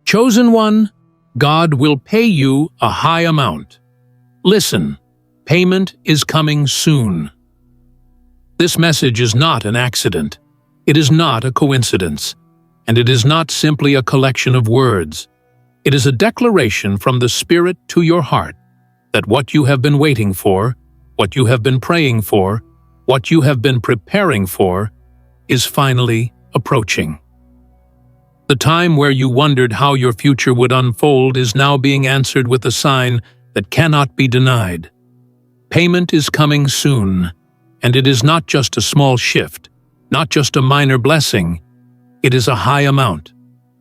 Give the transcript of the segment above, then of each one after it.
Chosen one, God will pay you a high amount. Listen, payment is coming soon. This message is not an accident. It is not a coincidence. And it is not simply a collection of words. It is a declaration from the Spirit to your heart that what you have been waiting for, what you have been praying for, what you have been preparing for, is finally approaching. The time where you wondered how your future would unfold is now being answered with a sign that cannot be denied. Payment is coming soon, and it is not just a small shift, not just a minor blessing. It is a high amount,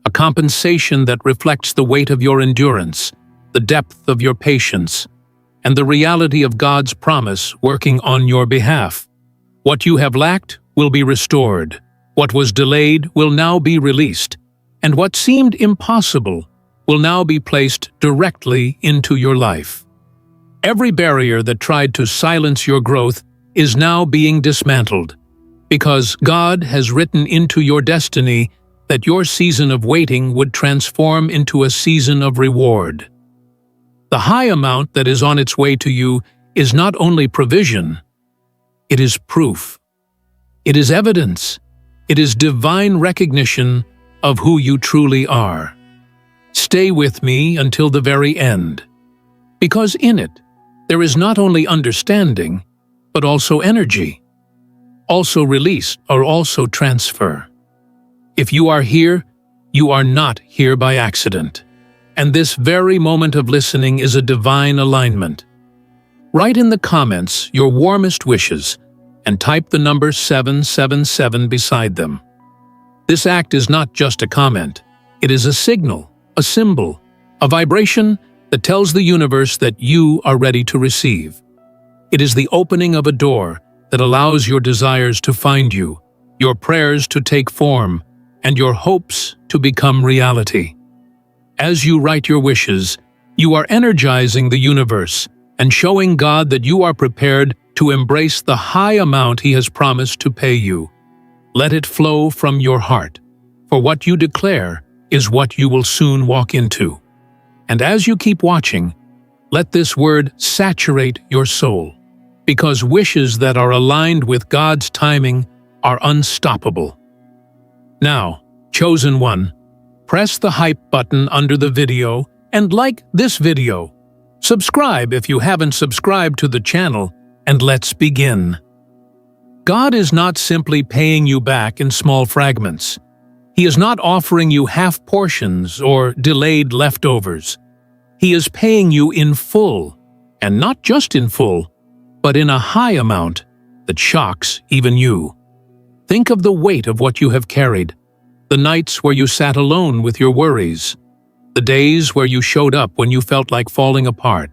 a compensation that reflects the weight of your endurance, the depth of your patience, and the reality of God's promise working on your behalf. What you have lacked will be restored. What was delayed will now be released. And what seemed impossible will now be placed directly into your life. Every barrier that tried to silence your growth is now being dismantled, because God has written into your destiny that your season of waiting would transform into a season of reward. The high amount that is on its way to you is not only provision, it is proof. It is evidence. It is divine recognition of who you truly are. Stay with me until the very end, because in it there is not only understanding, but also energy, also release or also transfer. If you are here, you are not here by accident, and this very moment of listening is a divine alignment. Write in the comments your warmest wishes and type the number 777 beside them. This act is not just a comment. It is a signal, a symbol, a vibration that tells the universe that you are ready to receive. It is the opening of a door that allows your desires to find you, your prayers to take form, and your hopes to become reality. As you write your wishes, you are energizing the universe and showing God that you are prepared to embrace the high amount He has promised to pay you. Let it flow from your heart, for what you declare is what you will soon walk into. And as you keep watching, let this word saturate your soul, because wishes that are aligned with God's timing are unstoppable. Now, chosen one, press the hype button under the video and like this video. Subscribe if you haven't subscribed to the channel, and let's begin. God is not simply paying you back in small fragments. He is not offering you half portions or delayed leftovers. He is paying you in full, and not just in full, but in a high amount that shocks even you. Think of the weight of what you have carried, the nights where you sat alone with your worries, the days where you showed up when you felt like falling apart,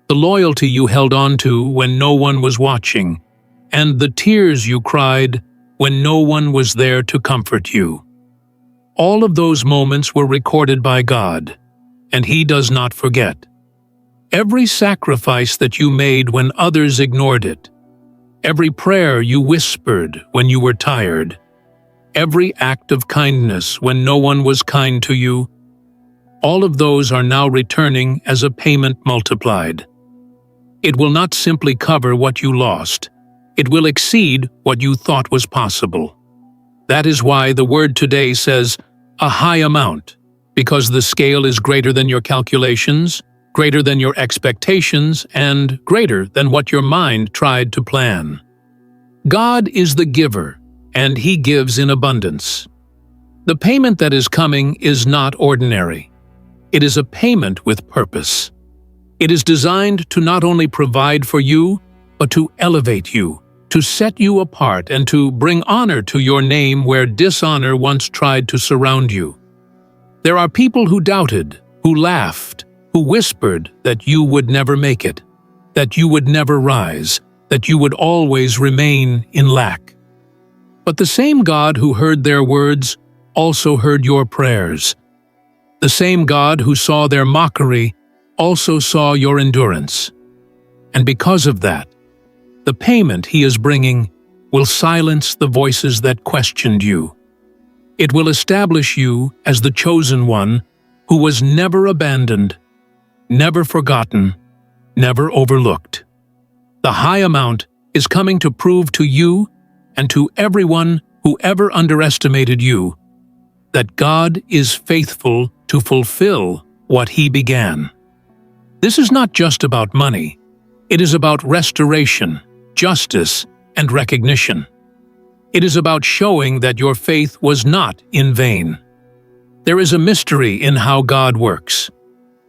the loyalty you held on to when no one was watching, and the tears you cried when no one was there to comfort you. All of those moments were recorded by God, and He does not forget. Every sacrifice that you made when others ignored it, every prayer you whispered when you were tired, every act of kindness when no one was kind to you, all of those are now returning as a payment multiplied. It will not simply cover what you lost. It will exceed what you thought was possible. That is why the word today says, a high amount, because the scale is greater than your calculations, greater than your expectations, and greater than what your mind tried to plan. God is the giver, and He gives in abundance. The payment that is coming is not ordinary. It is a payment with purpose. It is designed to not only provide for you, but to elevate you, to set you apart, and to bring honor to your name where dishonor once tried to surround you. There are people who doubted, who laughed, who whispered that you would never make it, that you would never rise, that you would always remain in lack. But the same God who heard their words also heard your prayers. The same God who saw their mockery also saw your endurance. And because of that, the payment He is bringing will silence the voices that questioned you. It will establish you as the chosen one who was never abandoned, never forgotten, never overlooked. The high amount is coming to prove to you and to everyone who ever underestimated you that God is faithful to fulfill what He began. This is not just about money. It is about restoration, justice, and recognition. It is about showing that your faith was not in vain. There is a mystery in how God works.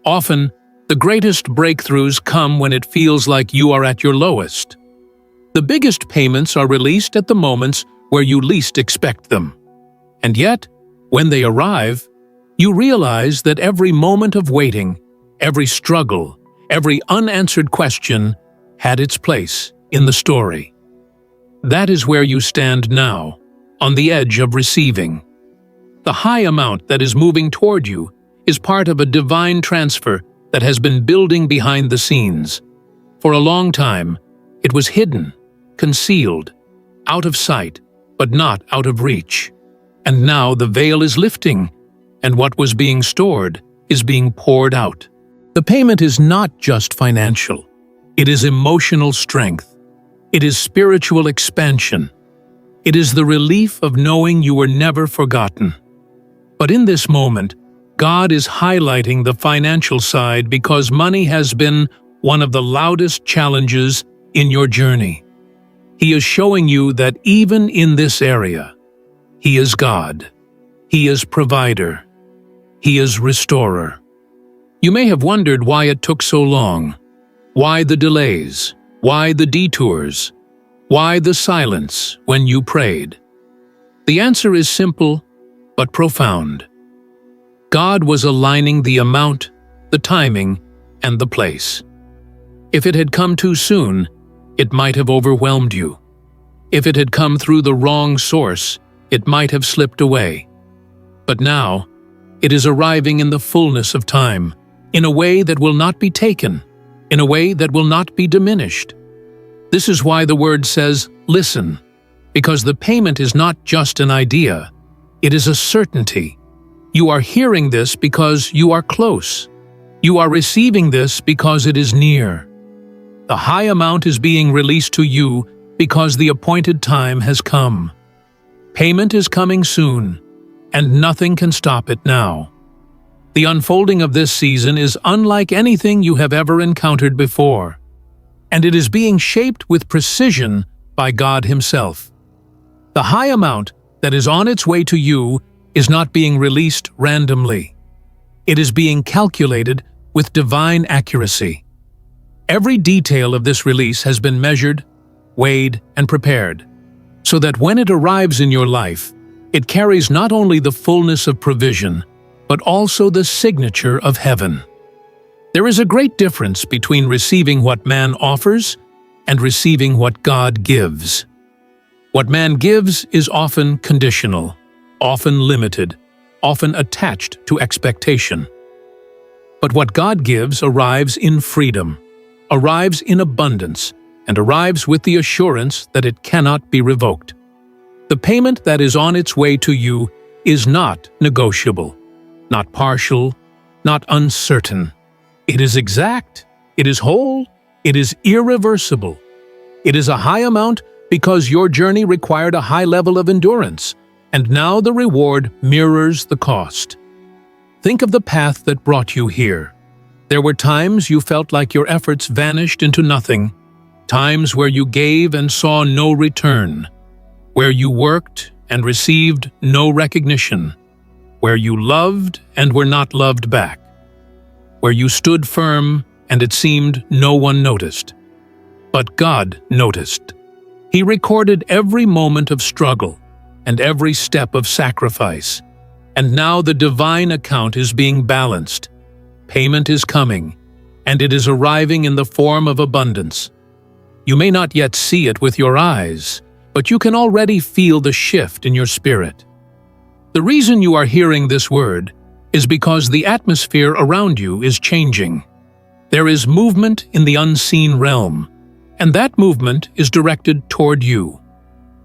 Often, the greatest breakthroughs come when it feels like you are at your lowest. The biggest payments are released at the moments where you least expect them. And yet, when they arrive, you realize that every moment of waiting, every struggle, every unanswered question had its place in the story. That is where you stand now, on the edge of receiving. The high amount that is moving toward you is part of a divine transfer that has been building behind the scenes. For a long time, it was hidden, concealed, out of sight, but not out of reach. And now the veil is lifting, and what was being stored is being poured out. The payment is not just financial. It is emotional strength. It is spiritual expansion. It is the relief of knowing you were never forgotten. But in this moment, God is highlighting the financial side because money has been one of the loudest challenges in your journey. He is showing you that even in this area, He is God. He is provider. He is restorer. You may have wondered why it took so long. Why the delays? Why the detours? Why the silence when you prayed? The answer is simple but profound. God was aligning the amount, the timing, and the place. If it had come too soon, it might have overwhelmed you. If it had come through the wrong source, it might have slipped away. But now, it is arriving in the fullness of time, in a way that will not be taken, in a way that will not be diminished. This is why the word says, listen, because the payment is not just an idea, it is a certainty. You are hearing this because you are close. You are receiving this because it is near. The high amount is being released to you because the appointed time has come. Payment is coming soon, and nothing can stop it now. The unfolding of this season is unlike anything you have ever encountered before, and it is being shaped with precision by God Himself. The high amount that is on its way to you is not being released randomly. It is being calculated with divine accuracy. Every detail of this release has been measured, weighed, and prepared, so that when it arrives in your life, it carries not only the fullness of provision, but also the signature of heaven. There is a great difference between receiving what man offers and receiving what God gives. What man gives is often conditional, often limited, often attached to expectation. But what God gives arrives in freedom, arrives in abundance, and arrives with the assurance that it cannot be revoked. The payment that is on its way to you is not negotiable, not partial, not uncertain. It is exact, it is whole, it is irreversible. It is a high amount because your journey required a high level of endurance, and now the reward mirrors the cost. Think of the path that brought you here. There were times you felt like your efforts vanished into nothing, times where you gave and saw no return, where you worked and received no recognition, where you loved and were not loved back, where you stood firm and it seemed no one noticed. But God noticed. He recorded every moment of struggle and every step of sacrifice, and now the divine account is being balanced. Payment is coming, and it is arriving in the form of abundance. You may not yet see it with your eyes, but you can already feel the shift in your spirit. The reason you are hearing this word is because the atmosphere around you is changing. There is movement in the unseen realm, and that movement is directed toward you.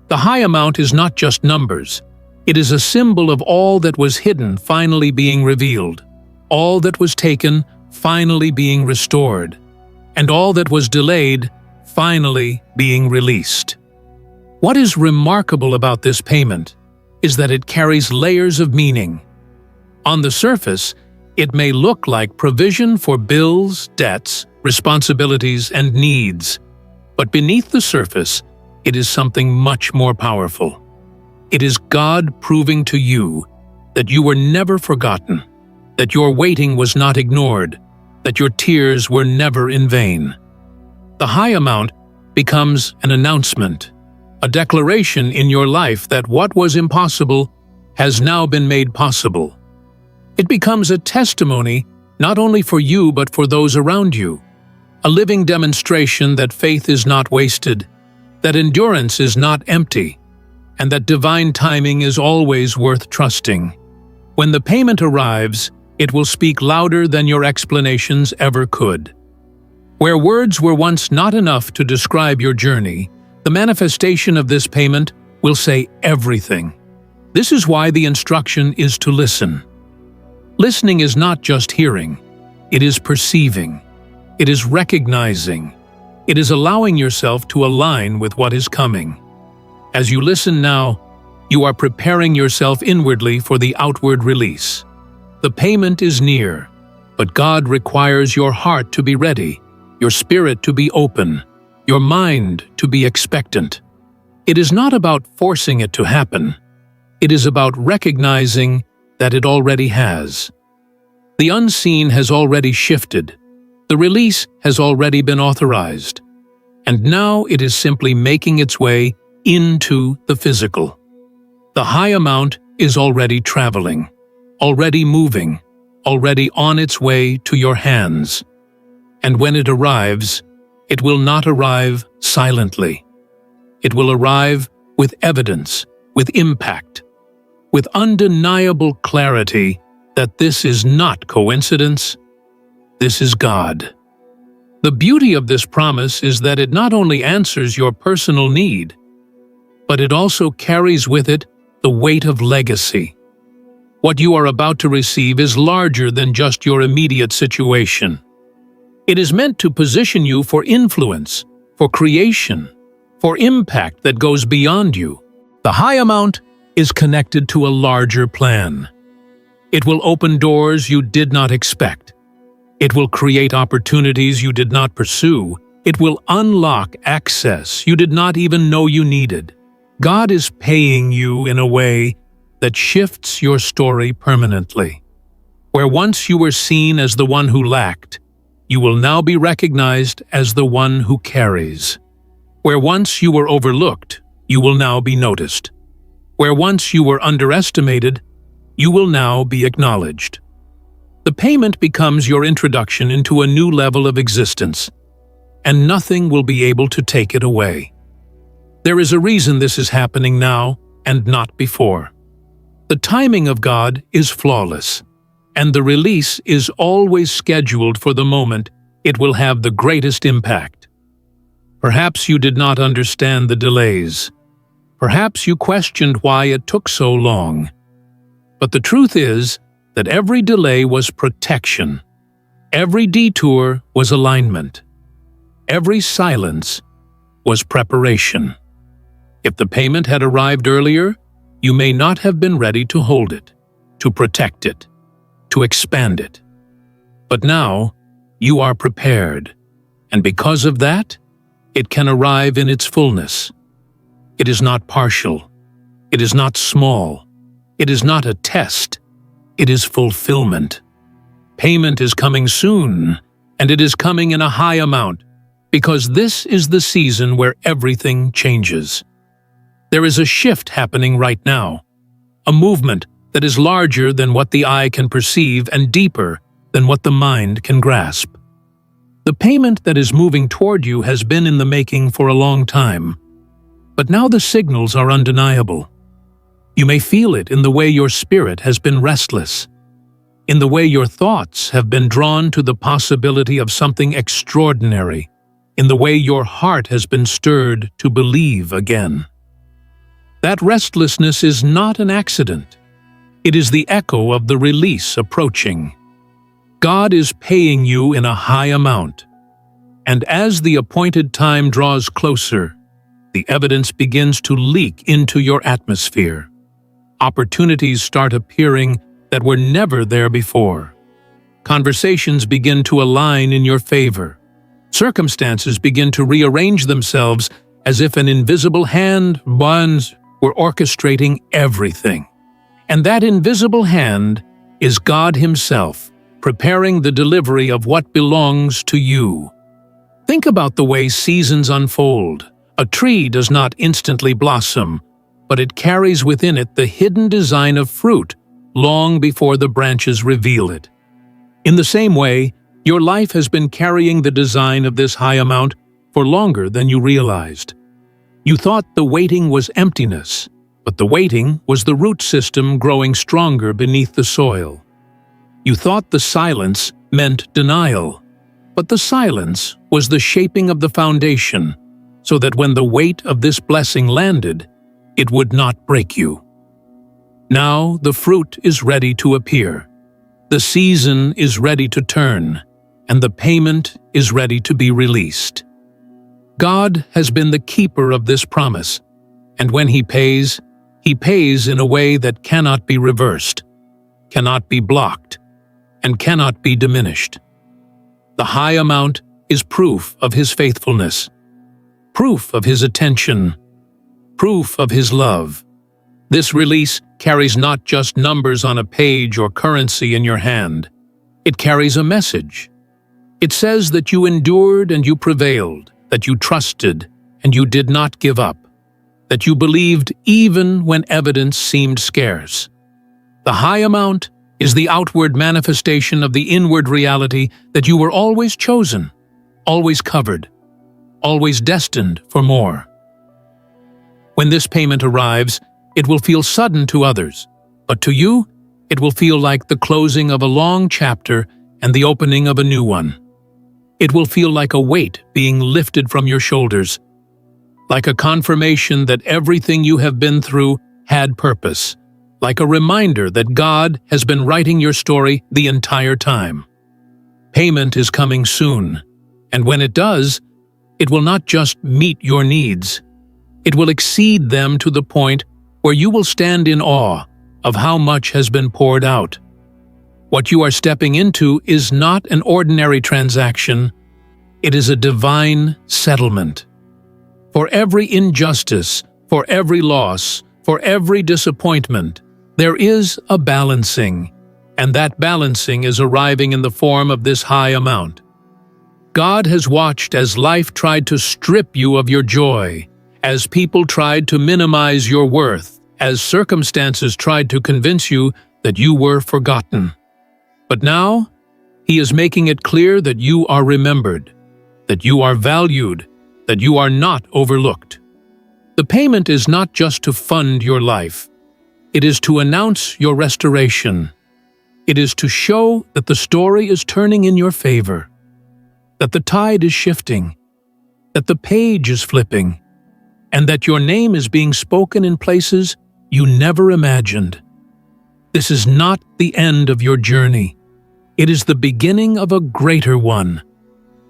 The high amount is not just numbers. It is a symbol of all that was hidden finally being revealed. all that was taken finally being restored, and all that was delayed finally being released. What is remarkable about this payment is that it carries layers of meaning. On the surface, it may look like provision for bills, debts, responsibilities, and needs, but beneath the surface, it is something much more powerful. It is God proving to you that you were never forgotten, that your waiting was not ignored, that your tears were never in vain. The high amount becomes an announcement, a declaration in your life that what was impossible has now been made possible. It becomes a testimony not only for you but for those around you, a living demonstration that faith is not wasted, that endurance is not empty, and that divine timing is always worth trusting. When the payment arrives, it will speak louder than your explanations ever could. Where words were once not enough to describe your journey, the manifestation of this payment will say everything. This is why the instruction is to listen. Listening is not just hearing, it is perceiving, it is recognizing, it is allowing yourself to align with what is coming. As you listen now, you are preparing yourself inwardly for the outward release. The payment is near, but God requires your heart to be ready, your spirit to be open, your mind to be expectant. It is not about forcing it to happen. It is about recognizing that it already has. The unseen has already shifted. The release has already been authorized. And now it is simply making its way into the physical. The high amount is already traveling, already moving, already on its way to your hands. And when it arrives, it will not arrive silently. It will arrive with evidence, with impact, with undeniable clarity that this is not coincidence, this is God. The beauty of this promise is that it not only answers your personal need, but it also carries with it the weight of legacy. What you are about to receive is larger than just your immediate situation. It is meant to position you for influence, for creation, for impact that goes beyond you. The high amount is connected to a larger plan. It will open doors you did not expect. It will create opportunities you did not pursue. It will unlock access you did not even know you needed. God is paying you in a way that shifts your story permanently. Where once you were seen as the one who lacked, you will now be recognized as the one who carries. Where once you were overlooked, you will now be noticed. Where once you were underestimated, you will now be acknowledged. The payment becomes your introduction into a new level of existence, and nothing will be able to take it away. There is a reason this is happening now and not before. The timing of God is flawless, and the release is always scheduled for the moment it will have the greatest impact. Perhaps you did not understand the delays. Perhaps you questioned why it took so long. But the truth is that every delay was protection. Every detour was alignment. Every silence was preparation. If the payment had arrived earlier, you may not have been ready to hold it, to protect it, to expand it. But now, you are prepared, and because of that, it can arrive in its fullness. It is not partial. It is not small. It is not a test. It is fulfillment. Payment is coming soon, and it is coming in a high amount, because this is the season where everything changes. There is a shift happening right now, a movement that is larger than what the eye can perceive and deeper than what the mind can grasp. The payment that is moving toward you has been in the making for a long time, but now the signals are undeniable. You may feel it in the way your spirit has been restless, in the way your thoughts have been drawn to the possibility of something extraordinary, in the way your heart has been stirred to believe again. That restlessness is not an accident. It is the echo of the release approaching. God is paying you in a high amount. And as the appointed time draws closer, the evidence begins to leak into your atmosphere. Opportunities start appearing that were never there before. Conversations begin to align in your favor. Circumstances begin to rearrange themselves as if an invisible hand were orchestrating everything. And that invisible hand is God Himself, preparing the delivery of what belongs to you. Think about the way seasons unfold. A tree does not instantly blossom, but it carries within it the hidden design of fruit long before the branches reveal it. In the same way, your life has been carrying the design of this high amount for longer than you realized. You thought the waiting was emptiness, but the waiting was the root system growing stronger beneath the soil. You thought the silence meant denial, but the silence was the shaping of the foundation, so that when the weight of this blessing landed, it would not break you. Now the fruit is ready to appear. The season is ready to turn, and the payment is ready to be released. God has been the keeper of this promise, and when He pays in a way that cannot be reversed, cannot be blocked, and cannot be diminished. The high amount is proof of His faithfulness, proof of His attention, proof of His love. This release carries not just numbers on a page or currency in your hand. It carries a message. It says that you endured and you prevailed, that you trusted and you did not give up, that you believed even when evidence seemed scarce. The high amount is the outward manifestation of the inward reality that you were always chosen, always covered, always destined for more. When this payment arrives, it will feel sudden to others, but to you, it will feel like the closing of a long chapter and the opening of a new one. It will feel like a weight being lifted from your shoulders, like a confirmation that everything you have been through had purpose, like a reminder that God has been writing your story the entire time. Payment is coming soon, and when it does, it will not just meet your needs. It will exceed them to the point where you will stand in awe of how much has been poured out. What you are stepping into is not an ordinary transaction, it is a divine settlement. For every injustice, for every loss, for every disappointment, there is a balancing, and that balancing is arriving in the form of this high amount. God has watched as life tried to strip you of your joy, as people tried to minimize your worth, as circumstances tried to convince you that you were forgotten. But now, He is making it clear that you are remembered, that you are valued, that you are not overlooked. The payment is not just to fund your life. It is to announce your restoration. It is to show that the story is turning in your favor, that the tide is shifting, that the page is flipping, and that your name is being spoken in places you never imagined. This is not the end of your journey. It is the beginning of a greater one,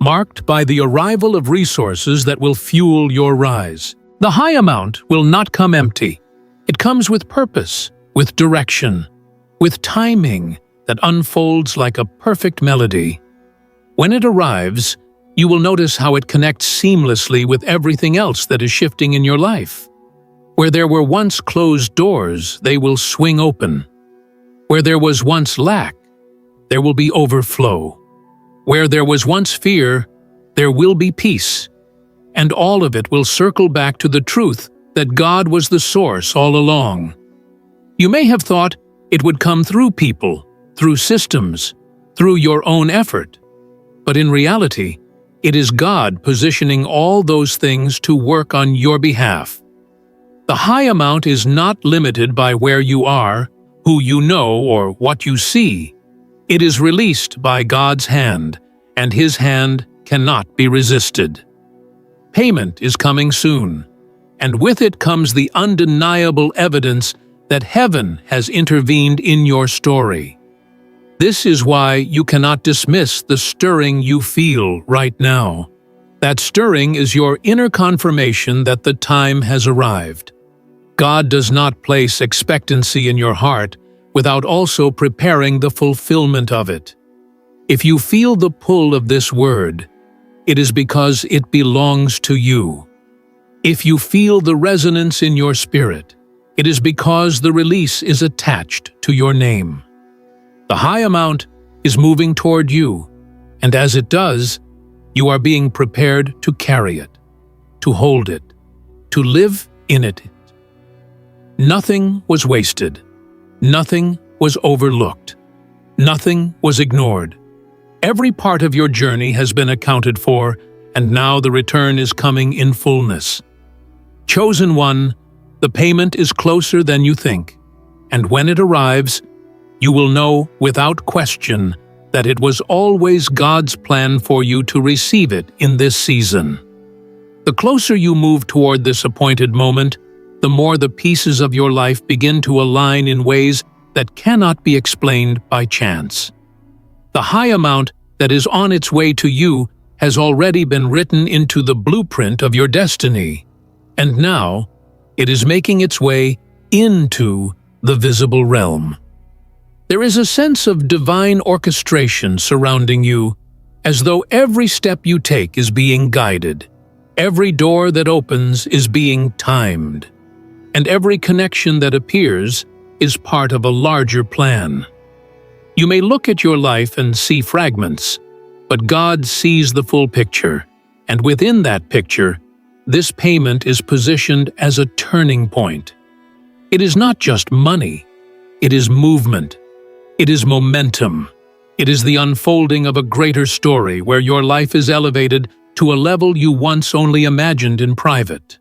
marked by the arrival of resources that will fuel your rise. The high amount will not come empty. It comes with purpose, with direction, with timing that unfolds like a perfect melody. When it arrives, you will notice how it connects seamlessly with everything else that is shifting in your life. Where there were once closed doors, they will swing open. Where there was once lack, there will be overflow. Where there was once fear, there will be peace. And all of it will circle back to the truth that God was the source all along. You may have thought it would come through people, through systems, through your own effort. But in reality, it is God positioning all those things to work on your behalf. The high amount is not limited by where you are, who you know, or what you see. It is released by God's hand, and His hand cannot be resisted. Payment is coming soon, and with it comes the undeniable evidence that heaven has intervened in your story. This is why you cannot dismiss the stirring you feel right now. That stirring is your inner confirmation that the time has arrived. God does not place expectancy in your heart without also preparing the fulfillment of it. If you feel the pull of this word, it is because it belongs to you. If you feel the resonance in your spirit, it is because the release is attached to your name. The high amount is moving toward you, and as it does, you are being prepared to carry it, to hold it, to live in it. Nothing was wasted. Nothing was overlooked. Nothing was ignored. Every part of your journey has been accounted for, and now the return is coming in fullness. Chosen one, the payment is closer than you think, and when it arrives, you will know without question that it was always God's plan for you to receive it in this season. The closer you move toward this appointed moment, the more the pieces of your life begin to align in ways that cannot be explained by chance. The high amount that is on its way to you has already been written into the blueprint of your destiny, and now it is making its way into the visible realm. There is a sense of divine orchestration surrounding you, as though every step you take is being guided, every door that opens is being timed, and every connection that appears is part of a larger plan. You may look at your life and see fragments, but God sees the full picture, and within that picture, this payment is positioned as a turning point. It is not just money, it is movement, it is momentum, it is the unfolding of a greater story where your life is elevated to a level you once only imagined in private.